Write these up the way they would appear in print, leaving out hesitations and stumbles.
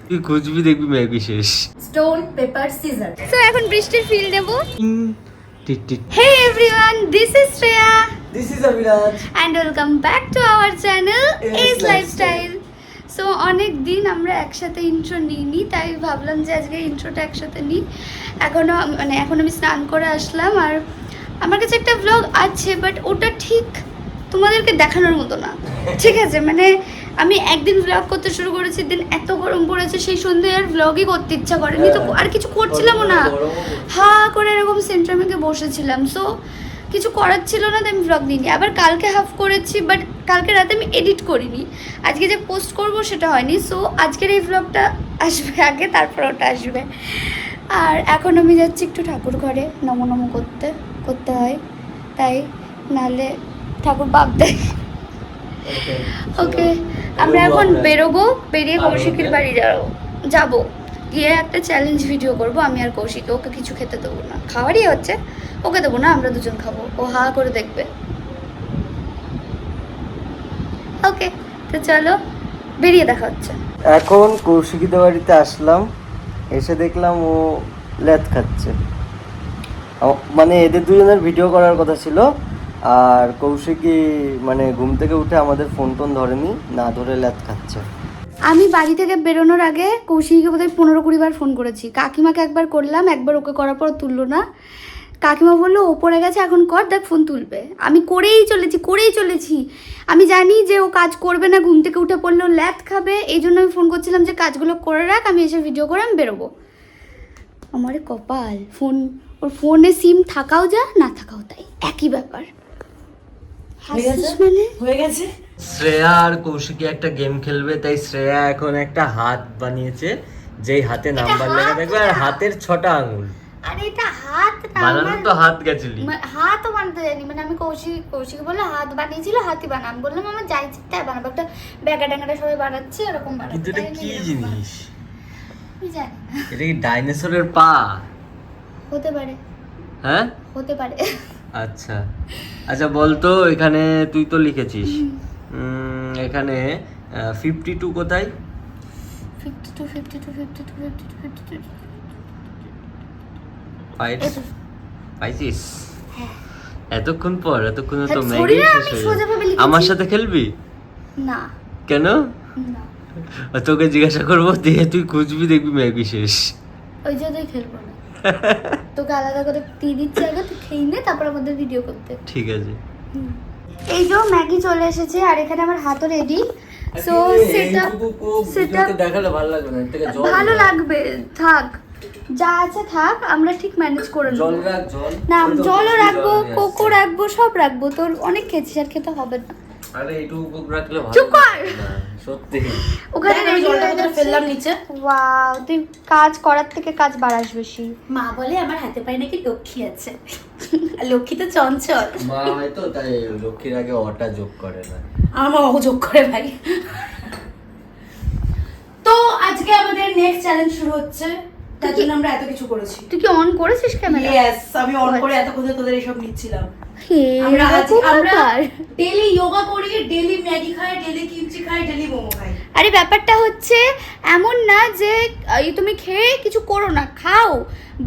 তুই খুঁজবি দেখবি ম্যাগি শেষ। Stone paper scissor. সো এখন বৃষ্টির ফিল নেব। টিট টিট। Hey everyone, this is Shreya This is Aviraj. and welcome back to our channel Ace Ace Lifestyle. So অনেক দিন আমরা একসাথে ইন্ট্রো নিইনি, তাই ভাবলাম যে আজকে ইন্ট্রোটা একসাথে নিই। এখন আমি স্নান করে আসলাম, আর আমার কাছে একটা ব্লগ আছে, বাট ওটা ঠিক তোমাদেরকে দেখানোর মতো না। ঠিক আছে, মানে আমি একদিন ব্লগ করতে শুরু করেছি, দিন এত গরম পড়েছে, সেই সন্ধ্যে আর ব্লগই করতে ইচ্ছা করেনি, তো আর কিছু করছিলাম না, হা করে এরকম সেন্ট্রামে বসেছিলাম। সো কিছু করার ছিল না, তাই আমি ব্লগ নিইনি। আবার কালকে হাফ করেছি, বাট কালকে রাতে আমি এডিট করিনি, আজকে যে পোস্ট করব সেটা হয়নি। সো আজকের এই ব্লগটা আসবে আগে, তারপর ওটা আসবে। আর এখন আমি যাচ্ছি একটু ঠাকুর ঘরে, নমো করতে হয়, তাই নাহলে ঠাকুর বাপ দেয়। ওকে, আমরা এখন বেরোবো, বেরিয়ে কৌশিকের বাড়ি যাবো, গিয়ে একটা চ্যালেঞ্জ ভিডিও করব। আমি আর কৌশিক, ওকে কিছু খেতে দেবো না, খাওয়ারই হচ্ছে, ওকে দেবো না, আমরা দুজন খাবো, ও হা করে দেখবে। ওকে, তো চলো বেরিয়ে দেখা হচ্ছে। এখন কৌশিকীদের বাড়িতে আসলাম, এসে দেখলাম ও ল্যাদ খাচ্ছে। মানে এদের দুজনের ভিডিও করার কথা ছিল, আর কৌশিকী মানে ঘুম থেকে উঠে আমাদের ফোন টোন ধরেনি, না ধরে ল্যাদ খাচ্ছে। আমি বাড়ি থেকে বেরোনোর আগে কৌশিককে বোধহয় 15-20 বার ফোন করেছি। কাকিমাকে একবার করলাম, একবার ওকে করার পর তুললো না। কাকিমা বললো ও পড়ে গেছে, এখন কর, দেখ ফোন তুলবে। আমি করেই চলেছি। আমি জানি যে ও কাজ করবে না, ঘুম থেকে উঠে পড়লেও ল্যাদ খাবে, এই জন্য আমি ফোন করছিলাম যে কাজগুলো করে রাখ, আমি এসে ভিডিও করে আমি বেরোবো। আমার কপাল, ওর ফোনে সিম থাকাও যা, না থাকাও তাই, একই ব্যাপার। মানে হয়ে গেছে। শ্রেয়া আর কৌশিকী একটা গেম খেলবে, তাই শ্রেয়া এখন একটা হাত বানিয়েছে, যেই হাতে নাম্বার লেখা থাকবে, আর হাতের 6টা আঙুল। আরে এটা হাত না, বানানো তো হাত গেছিলি। হাতও বানাতে জানি, মানে আমি কৌশিক বললো হাত বানিয়েছিল, হাতই বানা। আমি বললাম আমার যাই ইচ্ছে তাই বানাবো, একটা ব্যাগা ট্যাঙ্গাটা সবাই বানাচ্ছে, এরকম বানাচ্ছে। কিন্তু এটা কি জিনিস? আমি জানি না, এটা কি ডাইনোসরের পা? হতে পারে, হ্যাঁ হতে পারে। আচ্ছা আচ্ছা, বলতো এখানে তুই তো লিখেছিস, এখানে 52 কোথায়? 52 পাইছিস? এতক্ষণ তো হ্যাঁ, ম্যাগি sorry না, শেষ আমি হয়ে সোজাভাবে যাবে। লিখেছি। আমার সাথে খেলবি? না কেন? না, তোকে জিজ্ঞাসা করবো, দিয়ে তুই খুঁজবি দেখবি ম্যাগি শেষ। ওই জন্যই খেলবো না। তোকে আলাদা করে দিয়ে দিচ্ছি, আগে তুই খেয়ে নে, তারপর আমাদের ভিডিও করতে। ঠিক আছে। এই যে ম্যাগি চলে এসেছে, আর এখানে আমার হাতও রেডি। সো সেটা দেখালে ভালো লাগবে না, ভালো লাগবে, থাক যা আছে থাক, আমরা ঠিক ম্যানেজ করে নেব। জল রাখ, জল না, জলও রাখবো, কোকো রাখবো, সব রাখবো। তোর অনেক খেয়েছিস, আর খেতে হবে না। আরে এইটুকু কুক রাখলে ভালো। চুপ কর। না, সত্যি। ওখানে আমি জলটা কোথায় ফেললাম নিচে। ওয়াও, তুই কাজ করার থেকে কাজ বাড়াস বেশি। মা বলে আমার হাতে পায়ে নাকি লক্ষ্মী আছে, আর লক্ষ্মী তো চঞ্চল। মা হয়তো তাই লক্ষ্মীর আগে অটা যোগ করে না। আমার মা অযোগ করে ভাই। তো আজকে আমাদের নেক্সট চ্যালেঞ্জ শুরু হচ্ছে, তার জন্য আমরা এত কিছু করেছি। তুই কি অন করেছিস ক্যামেরা? ইয়েস, আমি অন করে এতক্ষণ তোদের এইসব নিচ্ছিলাম। আমরা আমরা ডেলি যোগা করি, ডেলি ম্যাগি খাই, ডেলি কিমচি খাই, ডেলি মোমো খাই। আরে ব্যাপারটা হচ্ছে এমন না যে তুমি খেয়ে কিছু করো না, খাও,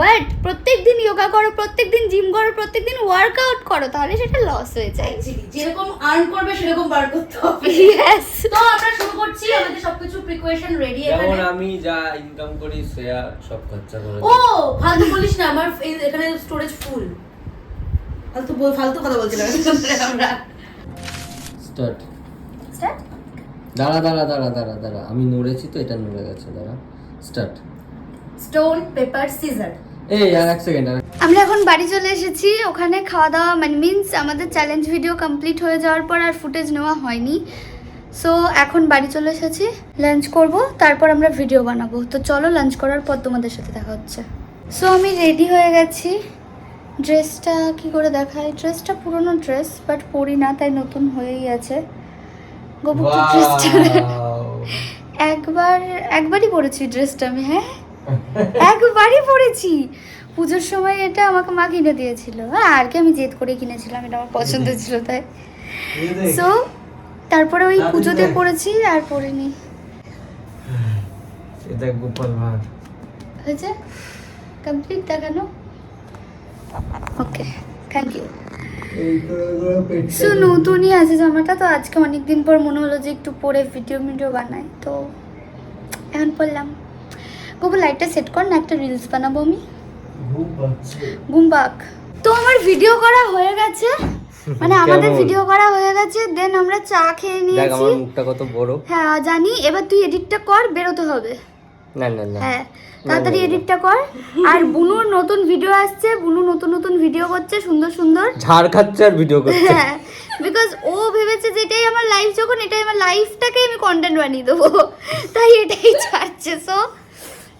বাট প্রত্যেকদিন যোগা করো, প্রত্যেকদিন জিম করো, প্রত্যেকদিন ওয়ার্কআউট করো, তাহলে সেটা লস হয়ে যায়। যেরকম আর্ন করবে সেরকম বার করতে হবে। ইয়েস। তো আমরা শুরু করছি, আমাদের সবকিছু প্রিপারেশন রেডি যেমন এখানে। আমি যা ইনকাম করি শ্রেয়া সব খরচা করে ও ফালতু বলিস না, আমার এখানে স্টোরেজ ফুল। ফালতু কথা বলছিলাম আমরা। স্টার্ট। স্টার্ট। দাঁড়া, আমি নড়েছি তো, এটা নড়ে গেছে, দাঁড়া। স্টার্ট। Stone paper scissor. এই আর এক সেকেন্ড। আমরা এখন বাড়ি চলে এসেছি, ওখানে খাওয়া দাওয়া মানে মিন্স আমাদের চ্যালেঞ্জ ভিডিও কমপ্লিট হয়ে যাওয়ার পর আর ফুটেজ নেওয়া হয়নি। সো এখন বাড়ি চলে এসেছি, লাঞ্চ করব, তারপর আমরা ভিডিও বানাবো। তো চলো লাঞ্চ করার পর তোমাদের সাথে দেখা হচ্ছে। সো আমি রেডি হয়ে গেছি। ড্রেসটা কি করে দেখাই? ড্রেসটা পুরনো ড্রেস, বাট পরি না, তাই নতুন হয়েই আছে। গোবুকে ড্রেসটা একবারই পরেছি ড্রেসটা আমি, হ্যাঁ একবারই পরেছি। পুজোর সময় এটা আমাকে মা কিনে দিয়েছিল, আর কি আমি জেদ করে কিনেছিলাম, এটা আমার পছন্দ ছিল তাই। সো তারপরে ওই পুজোতে পরেছি, আর পরিনি। এটা গোপাল ভাঁড়। হয়েছে কমপ্লিট দেখানো। Okay thank you. সো নতুনই আছে জামাটা, তো আজকে অনেকদিন পর মনে হলো যে একটু পরে ভিডিও বানাই, তো এখন পড়লাম। গোপাল লাইটটা সেট কর না, একটা রিলস বানাবো আমি। ঘুম পাক। তো আমার ভিডিও করা হয়ে গেছে, মানে আমাদের কেমন? ভিডিও করা হয়ে গেছে, দেন আমরা চা খেয়ে দেখ নিয়েছি। আমার মুখটা কত বড়। হ্যাঁ জানি, এবার তুই এডিটটা কর, বেরোতে হবে। না না না, হ্যাঁ তাড়াতাড়ি এডিটটা কর। আর বুনুর নতুন ভিডিও আসছে, বুনু নতুন নতুন ভিডিও করছে সুন্দর সুন্দর। ঝাড় খাচ্ছে আর ভিডিও করছে। হ্যাঁ বিকজ ও ভেবেছে যে এটাই আমার লাইফ, যখন এটাই আমার লাইফটাকে আমি কন্টেন্ট বানিয়ে দেবো, তাই এটাই ছাড়ছে। সো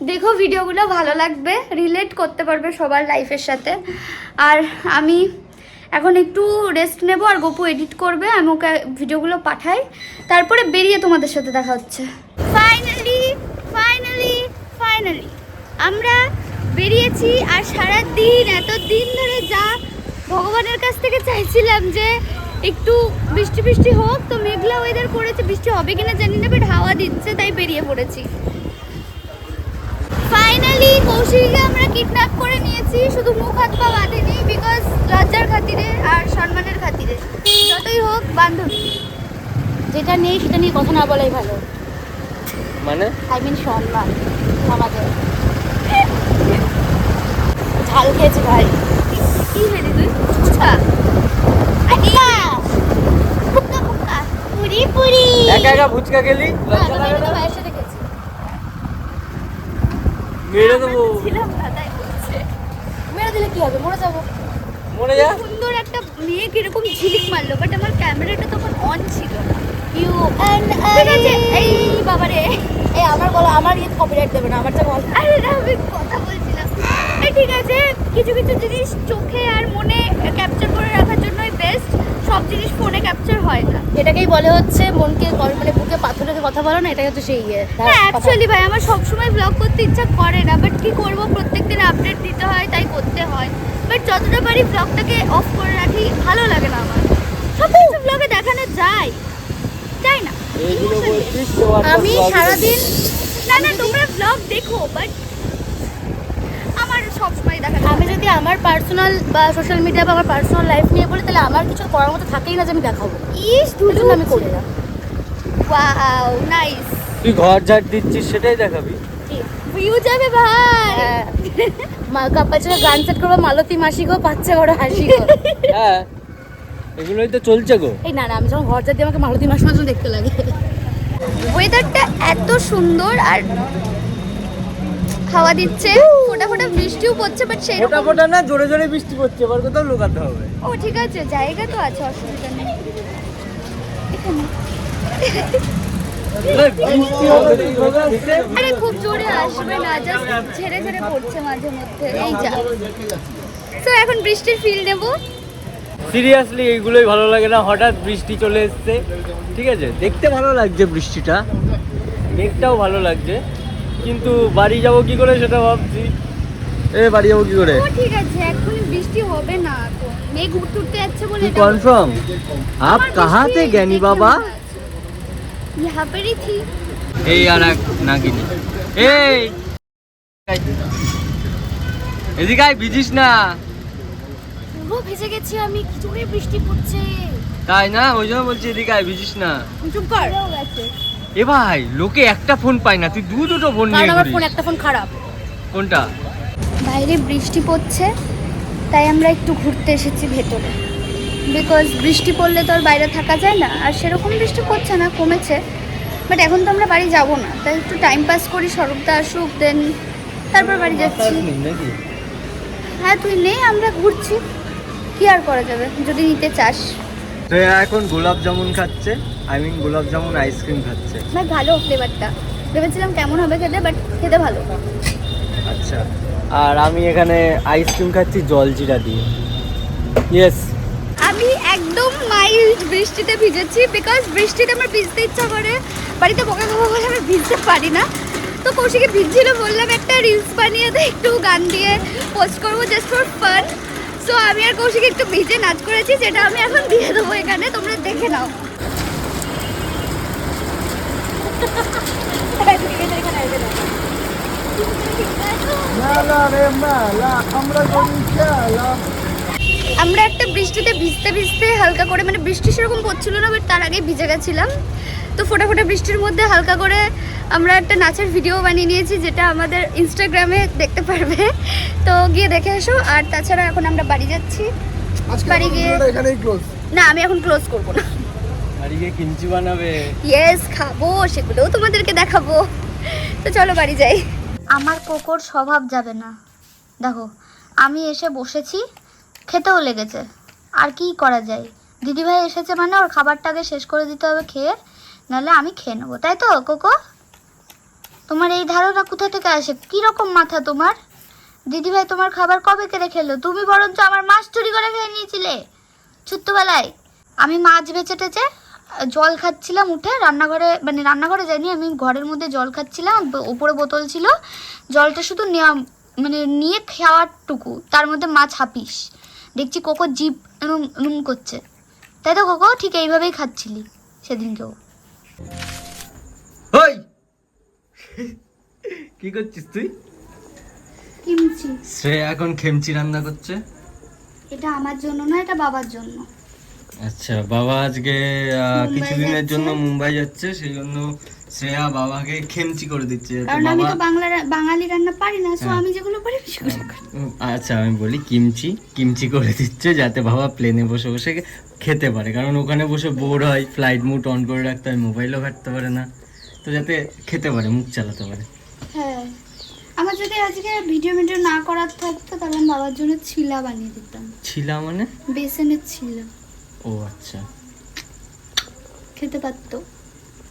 দেখো ভিডিওগুলো ভালো লাগবে, রিলেট করতে পারবে সবার লাইফের সাথে। আর আমি এখন একটু রেস্ট নেব, আর গপু এডিট করবে, আমি ওকে ভিডিওগুলো পাঠাই, তারপরে বেরিয়ে তোমাদের সাথে দেখা হচ্ছে। ফাইনালি ফাইনালি ফাইনালি আমরা বেরিয়েছি। আর সারাদিন এতদিন ধরে যা ভগবানের কাছ থেকে চাইছিলাম যে একটু বৃষ্টি বৃষ্টি হোক, তো মেঘলা ওয়েদার করেছে, বৃষ্টি হবে কিনা জানি না, বাট হাওয়া দিচ্ছে, তাই বেরিয়ে পড়েছি। ফাইনালি কৌশিককে আমরা কিডন্যাপ করে নিয়েছি, শুধু মুখ হাত পা বাঁধেনি, বিকজ লজ্জার খাতিরে আর সম্মানের খাতিরে। যতই হোক বান্ধবী, যেটা নেই সেটা নিয়ে কথা না বলাই ভালো। মানে আই মিন সম্মান আমাদের। ঝাল খেয়েছি ভাই। কি খেলি তুই? ফুচকা। আচ্ছা ফুচকা ফুচকা পুরি পুরি। একা একা ফুচকা খেলি, লজ্জা লাগে না? ভাইয়ের সাথে খেয়েছি। মেরে দেবো। ছিলাম না তাই বলছে। মেরে দিলে কি হবে, মরে যাবো। মরে যা। সুন্দর একটা মেয়ে কিরকম ঝিলিক মারলো, বাট আমার ক্যামেরাটা তখন অন ছিল না। ইউ এন্ড ঠিক আছে। এই বাবারে, এই আমার বলা, আমার ইয়ে কপিরাইট দেবে না, আমারটা বল। আরে না আমি কথা বলছিলাম। এই ঠিক আছে, কিছু কিছু জিনিস চোখে আর মনে ক্যাপচার করে রাখার জন্যই বেস্ট, সব জিনিস ফোনে ক্যাপচার হয় না। এটাকেই বলে হচ্ছে মনকে মানে বুকে পাথর রেখে কথা বলো না, এটাই হচ্ছে সেই ইয়ে। হ্যাঁ অ্যাকচুয়ালি ভাই আমার সবসময় ব্লগ করতে ইচ্ছা করে না, বাট কি করবো, প্রত্যেকদিন আপডেট দিতে হয়, তাই করতে হয়। বাট যতটা পারি ব্লগটাকে অফ করে রাখি, ভালো লাগে না আমার। সব কিছু ব্লগে দেখানো যায় তাই না? এইগুলো বলছিস তো আমি সারাদিন না না তোমরা ব্লগ দেখো, বাট আমার সবসময় দেখা আমি যদি আমার পার্সোনাল বা সোশ্যাল মিডিয়া বা আমার পার্সোনাল লাইফ নিয়ে বলি, তাহলে আমার কিছু করার মতো থাকেই না যে আমি দেখাবো। ইস দুজন দুজন আমি করি না। Wow nice. তুই ঘর ঝাড় দিচ্ছিস সেটাই দেখাবি। ভিউ যাবে ভাই। কাপাচরা গান সেট করবো, মালতী মাসি গো পাচ্ছে বড় হাসি গো। হ্যাঁ এগুলোই তো চলছে গো। এই না না, আমি যখন ঘর যাচ্ছি আমাকে মালতী মাসি মতন দেখতে লাগে। ওয়েদারটা এত সুন্দর, আর হাওয়া দিচ্ছে, ফোটা ফোটা বৃষ্টিও পড়ছে, বাট সেই ফোটা ফোটা না, জোরে জোরে বৃষ্টি পড়ছে, এবার কোথাও লুকাতে হবে। ও ঠিক আছে, জায়গা তো আছে, অসুবিধা নেই। এখানে বৃষ্টি হবে এইভাবে আসছে। আরে খুব জোরে আসবে না, জাস্ট ঝেড়ে ঝেড়ে পড়ছে মাঝে মধ্যে, এই যা। তো এখন বৃষ্টির ফিল নেব। সিরিয়াসলি এইগুলোই ভালো লাগে না, হঠাৎ বৃষ্টি চলে এসছে। ঠিক আছে দেখতে ভালো লাগছে বৃষ্টিটা, মেঘটাও ভালো লাগছে, কিন্তু বাড়ি যাব কি করে সেটা ভাবছি। বাড়ি যাবো কি করে? ও ঠিক আছে, এখনই বৃষ্টি হবে না, তো মেঘ উঠতে উঠতে যাচ্ছে বলে তুই এটা কনফার্ম? আপ কাহাতে জ্ঞানী বাবা? यहाँ पर ही थी। এই আর এক নাগিনি। এই এদিকে আয়, ভিজিস না। পুরো ভেসে গেছি আমি, কি জোরে বৃষ্টি পড়ছে। তাই না, ওই জন্য বলছি এদিকে আয়, ভিজিস না। চুপ কর। এ ভাই লোকে একটা ফোন পায় না, তুই দুটো ফোন নিয়ে কারণ আমার ঘুরিস। ফোন একটা ফোন খারাপ। কোনটা? বাইরে বৃষ্টি পড়ছে, তাই আমরা একটু ঘুরতে এসেছি ভেতরে, বিকজ বৃষ্টি পড়লে তো আর বাইরে থাকা যায় না, আর সেরকম বৃষ্টি পড়ছে না, কমেছে। বাট এখন তো আমরা বাড়ি যাব না, তাই একটু টাইম পাস করি, স্বরূপদা আসুক, দেন তারপর বাড়ি যাচ্ছি। নাকি হ্যাঁ তুই নেই, আমরা ঘুরছি, কি আর করা যাবে যদি নিতে চাস। তো এরা এখন গোলাপ জামুন খাচ্ছে, আই মিন গোলাপ জামুন আইসক্রিম খাচ্ছে। না ভালো ফ্লেভারটা, ভেবেছিলাম কেমন হবে খেতে, বাট খেতে ভালো। আচ্ছা, আর আমি এখানে আইসক্রিম খাচ্ছি জলজিরা দিয়ে। ইয়েস, আমি একদম মাইল্ড বৃষ্টিতে ভিজেছি, বিকজ বৃষ্টিতে আমার ভিজতে ইচ্ছা করে, বাড়িতে বকা খাবো বলে আমি ভিজতে পারি না। তো কৌশিকে ভিজছিল, বললাম একটা রিলস বানিয়ে দে, একটু গান দিয়ে পোস্ট করবো জাস্ট ফর ফান। সো আমি আর কৌশিকে একটু ভিজে নাচ করেছি, যেটা আমি এখন দিয়ে দেবো এখানে, তোমরা দেখে নাও। আমরা একটা বৃষ্টিতে ভিজতে ভিজতে হালকা করে, মানে বৃষ্টি সেরকম পড়ছিল না, বাট তার আগে ভিজে গেছিলাম। তো ফোটা ফোটা বৃষ্টির মধ্যে হালকা করে আমরা একটা নাচের ভিডিও বানিয়ে নিয়েছি, যেটা আমাদের ইনস্টাগ্রামে দেখতে পারবে। তো গিয়ে দেখে এসো। আর তাছাড়া এখন আমরা বাড়ি যাচ্ছি। বাড়ি গিয়ে না, আমি এখন ক্লোজ করবো না। বাড়ি গিয়ে কিমচি বানাবে। ইয়েস, খাবো, সেগুলোও তোমাদেরকে দেখাবো। তো চলো বাড়ি যাই। আমার কোকোর স্বভাব যাবে না। দেখো, আমি এসে বসেছি, খেতেও লেগেছে, আর কি করা যায়? দিদিভাই এসেছে মানে ওর খাবারটা আগে শেষ করে দিতে হবে খেয়ে, নাহলে আমি খেয়ে নেবো, তাই তো কোকো? তোমার এই ধারণা কোথা থেকে আসে? কীরকম মাথা তোমার? দিদিভাই তোমার খাবার কবে কেড়ে খেলো? তুমি বরঞ্চ আমার মাছ চুরি করে খেয়ে নিয়েছিলে ছোট্টবেলায়। আমি মাছ বেচে টেচে জল খাচ্ছিলাম উঠে রান্নাঘরে, মানে রান্নাঘরে যাইনি, আমি ঘরের মধ্যে জল খাচ্ছিলাম, উপরে বোতল ছিল, জলটা শুধু নেওয়া, মানে নিয়ে খাওয়ারটুকু, তার মধ্যে মাছ হাপিস। দেখছি কোকো জিভ নুম করছে, তাই তো কোকো? ঠিক এইভাবেই খাচ্ছিলি সেদিনকেও। ওই কি করছিস তুই? কিমচি। শ্রেয়া এখন খেমচি রান্না করছে। এটা আমার জন্য না, এটা বাবার জন্য। আচ্ছা, বাবা আজকে কিছুদিনের জন্য মুম্বাই যাচ্ছে, সেই জন্য শ্রেয়া বাবাকে খেমচি করে দিচ্ছে। কারণ আমি তো বাঙালি রান্না পারি না, সো আমি যেগুলো পারি সেগুলো করি। আচ্ছা, আমি বলি কিমচি করে দিচ্ছে যাতে বাবা প্লেনে বসে বসে খেতে পারে, কারণ ওখানে বসে বোর হয়, ফ্লাইট মুড অন করে রাখতে হয়, মোবাইলও ঘাটতে পারে না, তো যাতে খেতে পারে, মুখ চালাতে পারে। হ্যাঁ, আমার যদি আজকে ভিডিও না করার থাকতো তাহলে আমি বাবার জন্য ছিলা বানিয়ে দিতাম। ছিলা মানে? বেসনের ছিলা। ও আচ্ছা, খেতে পারতো।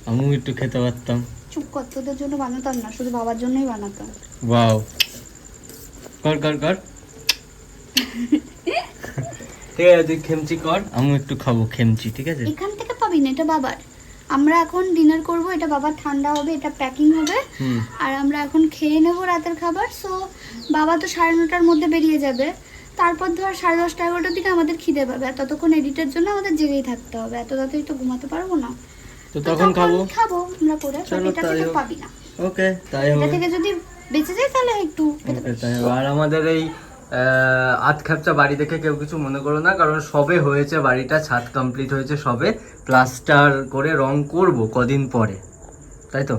আমিও একটু খেতে পারতাম। চুপ কর, তোদের জন্য বানাতাম না, শুধু বাবার জন্যই বানাতাম। ওয়াও, কর কর কর। ঠিক আছে, তুই খেমচি কর, আমি একটু খাবো খেমচি, ঠিক আছে? এখান থেকে পাবি না, এটা বাবার। আমরা এখন ডিনার করব, এটা বাবার ঠান্ডা হবে, এটা প্যাকিং হবে, আর আমরা এখন খেয়ে নেব রাতের খাবার। সো বাবা তো 9:30টার মধ্যে বেরিয়ে যাবে, তারপর ধর 10:30 11টার দিকে আমাদের খিদে পাবে, আর ততক্ষণ এডিটের জন্য আমাদের জেগেই থাকতে হবে, এত তাড়াতাড়ি তো ঘুমাতে পারবো না। তো তখন খাবো আমরা করে। চলো, এটা তাই থেকে হোক। পাবি না। ওকে, তাই এটা হবে। থেকে যদি বেঁচে যায় তাহলে একটু খেতে ওকে, পারিস। তাই হবে। আর আমাদের এই আধ খাপচা বাড়ি দেখে কেউ কিছু মনে করো না, কারণ সবে হয়েছে, বাড়িটা ছাদ কমপ্লিট হয়েছে সবে, প্লাস্টার করে রং করব কদিন পরে, তাই তো?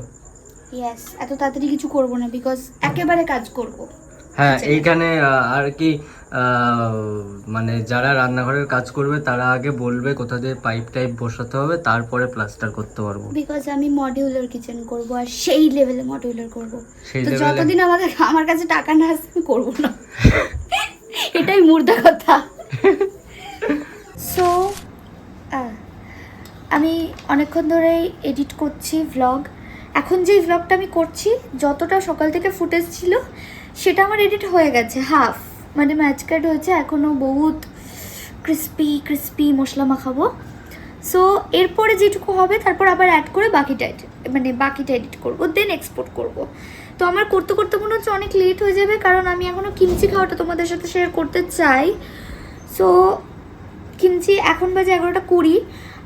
ইয়েস, এত তাড়াতাড়ি কিছু করব না, বিকজ একেবারে কাজ করব। হ্যাঁ, এইখানে আর কি মানে যারা রান্নাঘরের কাজ করবে তারা আগে বলবে কোথা দিয়ে পাইপ টাইপ বসাতে হবে, তারপরে প্লাস্টার করতে পারবো। বিকজ আমি মডিউলার কিচেন করব, আর সেই লেভেলে মডিউলার করব। সেই তো level এ? যতদিন আমার কাছে টাকা না আসবে আমি করব না, এটাই মুর্দা কথা। সো আমি অনেকক্ষণ ধরেই এডিট করছি ভ্লগ। এখন যেই ভ্লগটা আমি করছি, যতটা সকাল থেকে ফুটেজ ছিল সেটা আমার এডিট হয়ে গেছে হাফ, মানে ম্যাচকাট হয়েছে, এখনও বহুত ক্রিস্পি মশলা মাখাবো। সো এরপরে যেটুকু হবে তারপর আবার অ্যাড করে বাকিটা এডিট করবো, দেন এক্সপোর্ট করব। তো আমার করতে করতে মনে হচ্ছে অনেক লেট হয়ে যাবে, কারণ আমি এখনও কিমচি খাওয়াটা তোমাদের সাথে শেয়ার করতে চাই। সো কিমচি এখন বাজে 11:20,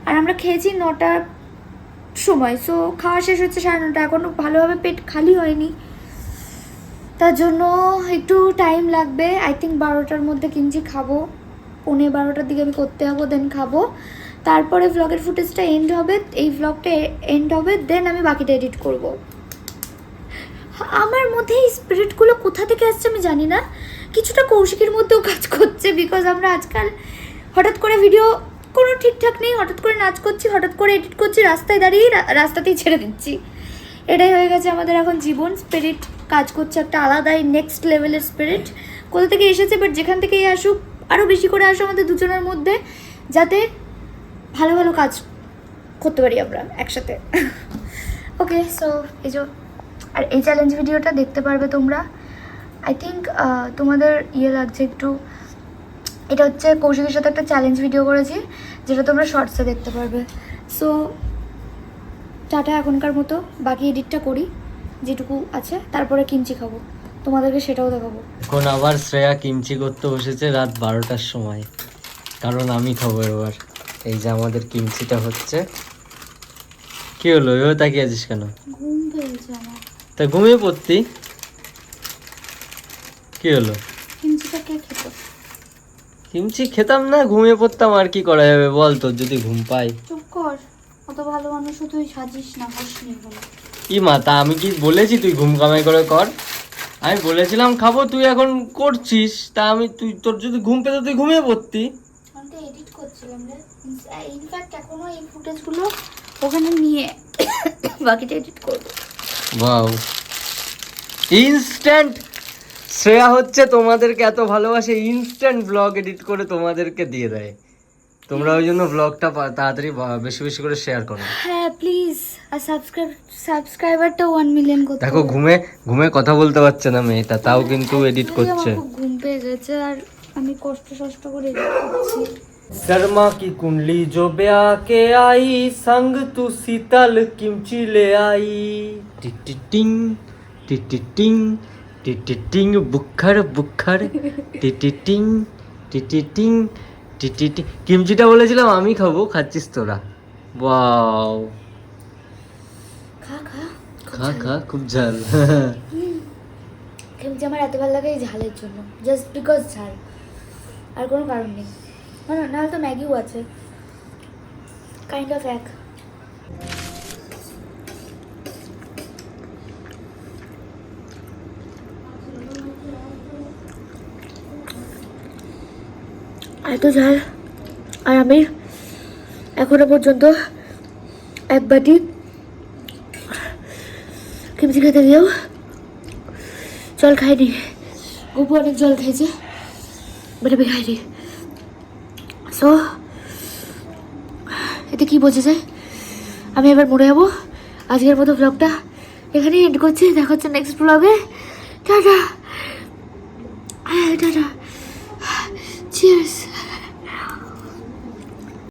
আর আমরা খেয়েছি 9টার সময়। সো খাওয়া শেষ হচ্ছে 9:30, এখনও ভালোভাবে পেট খালি হয়নি, তার জন্য একটু টাইম লাগবে। আই থিঙ্ক 12টার মধ্যে কিমচি খাবো, 11:15টার দিকে আমি করতে হবো, দেন খাবো, তারপরে ভ্লগের ফুটেজটা এন্ড হবে, এই ভ্লগটা এন্ড হবে, দেন আমি বাকিটা এডিট করব। আমার মধ্যে এই স্পিরিটগুলো কোথা থেকে আসছে আমি জানি না, কিছুটা কৌশিকের মধ্যেও কাজ করছে, বিকজ আমরা আজকাল হঠাৎ করে ভিডিও কোনো ঠিকঠাক নেই, হঠাৎ করে নাচ করছি, হঠাৎ করে এডিট করছি, রাস্তায় দাঁড়িয়ে রাস্তাতেই ছেড়ে দিচ্ছি, এটাই হয়ে গেছে আমাদের এখন জীবন। স্পিরিট কাজ করছে একটা আলাদাই নেক্সট লেভেলের স্পিরিট, কোথা থেকে এসেছে, বাট যেখান থেকেই আসুক আরও বেশি করে আসুক আমাদের দুজনের মধ্যে, যাতে ভালো ভালো কাজ করতে পারি আমরা একসাথে। ওকে, সো এই যে, আর এই চ্যালেঞ্জ ভিডিওটা দেখতে পারবে তোমরা। আই থিঙ্ক তোমাদের লাগছে একটু, এটা হচ্ছে কৌশিকের সাথে একটা চ্যালেঞ্জ ভিডিও করেছি, যেটা তোমরা শর্টসে দেখতে পারবে। সো টাটা এখনকার মতো, বাকি এডিটটা করি যেটুকু আছে, তারপরে কিমচি খাবো, তোমাদেরকে সেটাও দেখাবো। এখন আবার শ্রেয়া কিমচি করতে বসেছে রাত 12টার সময়, কারণ আমি খাবো এবার। এই যে আমাদের কিমচিটা হচ্ছে। কি হলো, এও তাকিয়ে আছিস কেন? ঘুম পেয়েছে আমার। তা ঘুমিয়ে পড়তি। কি হলো? কিমচিটা কে খেত? কিমচি খেতাম না, ঘুমিয়ে পড়তাম, আর কি করা যাবে বল, তোর যদি ঘুম পাই। চুপ কর, অত ভালো মানুষ তুই সাজিস না, হসনি বলে। কি মা, তা আমি কি বলেছি তুই ঘুম কামাই করে কর? আমি বলেছিলাম খাবো, তুই এখন করছিস, তা আমি তোর যদি ঘুম পেতো তুই ঘুমিয়ে পড়তি। আমি তো এডিট করছিলাম রে, ইনফ্যাক্ট এখনো এই ফুটেজগুলো ওখানে নিয়ে বাকিটা এডিট করবো। Wow, instant. শ্রেয়া হচ্ছে তোমাদেরকে এত ভালোবাসে, ইনস্ট্যান্ট ব্লগ এডিট করে তোমাদেরকে দিয়ে দেয়। তোমরা ওই জন্য ব্লগটা তাড়াতাড়ি বেশি বেশি করে শেয়ার করো। হ্যাঁ প্লিজ, আর সাবস্ক্রাইবারটা 1 মিলিয়ন করতে দেখো, হবে। ঘুমে ঘুমে কথা বলতে পারছে না মেয়েটা, তাও কিন্তু এডিট Actually করছে। আমার খুব ঘুম পেয়ে গেছে আর আমি কষ্ট করে এডিট করছি। शर्मा की कुंडली जो ब्याह के आई, संग तू शीतल किमची ले आई। टिटिटिंग टिटिटिंग टिटिटिंग बुखर बुखर टिटिटिंग टिटिटिंग টিটিটি। কিমচিটা বলেছিলাম আমি খাবো, খাচ্ছিস তোরা? ওয়াও, খা খা খা খা, খুব ঝাল। কিমচি আমার এত ভালো লাগে এই ঝালের জন্য, জাস্ট বিকজ ঝাল, আর কোনো কারণ নেই। নাহলে তো ম্যাগিও আছে, কাইন্ড অফ এক। এত ঝাল, আর আমি এখনো পর্যন্ত এক বাটি কিমচি খেতে গিয়েও জল খাইনি। গুপু অনেক জল খেয়েছে, বাট আমি খাইনি। সো এতে কি বোঝা যায়, আমি এবার মরে যাবো। আজকের মতো ব্লগটা এখানেই এন্ড করছি, দেখা হচ্ছে নেক্সট ব্লগে। Tata tata, cheers.